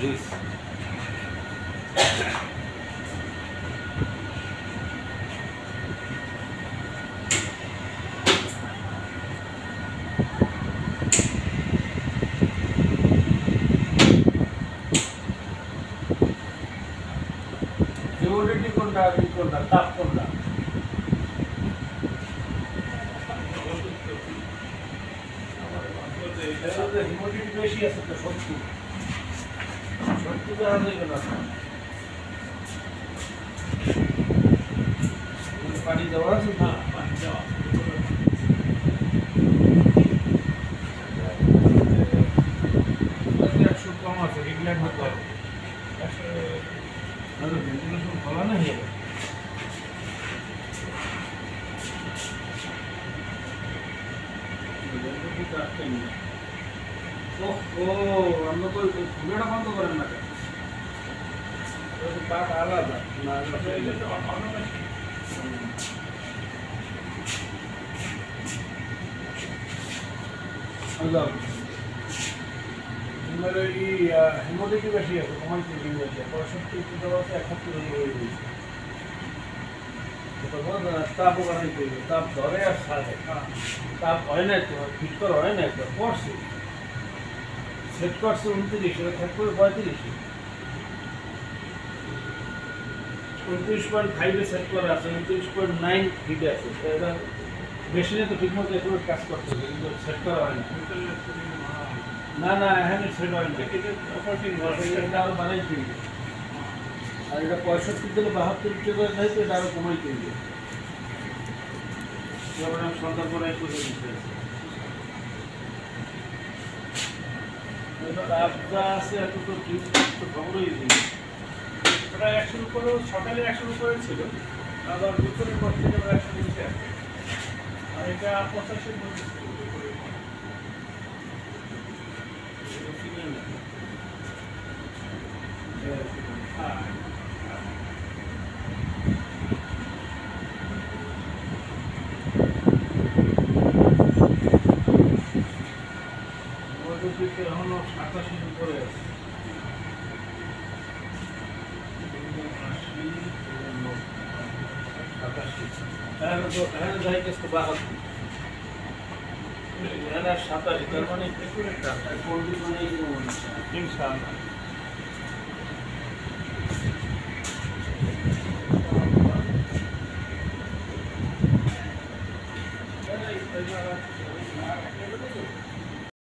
রিস humidity কোনটা আর কোনটা তাপ কোনটা হিউমিডিটি বেশি আছে তো 70 দেওয়া যাবে না পানি দেওয়া আছে না পানি দেওয়া একশো কম আছে রেগুলার হতে হবে ভেন্টিলেশন খোলা না হয়ে গেছে আমরা তো ভিডিওটা বন্ধ করেন না পাট আলাদা হিউমিডিটি বেশি আছে তোমার কি হয়েছে 65 দেওয়া আছে 71 হয়ে গেছে তাপও বানাইতে তাপ ধরে আর সারে তাপ হয় না তো ঠিক করে হয় না তো করছে সেট করছে 29 থাকবে 35 29.5 এ সেট করা আছে 29.9 হিটে আছে এটা মেশিনে তো ঠিকমতো একটু কাজ করতেছে কিন্তু সেট করা হয় না না এখানে সেট হয় না এটা আরো বানাই দিবে আর এটা 65 দিলে 72 টাকা যায় তো এটা আরো কমাই দিবে যেমন আমি সন্ধ্যার পরে করে দিচ্ছি এটা আছে এত তো ঠিক তো খবরই দিই ওটা 100 উপরে সকালে 100 উপরে ছিল আবার দুপুরের পর থেকে 100 নিচে আছে আর এটা 85 এর মধ্যে ছিল এখনো 87 উপরে আছে 87 যাই কেস তো বাহাত এখানে 87 তার মানে একটু একটা কোন দিন মানে ইনশাআল্লাহ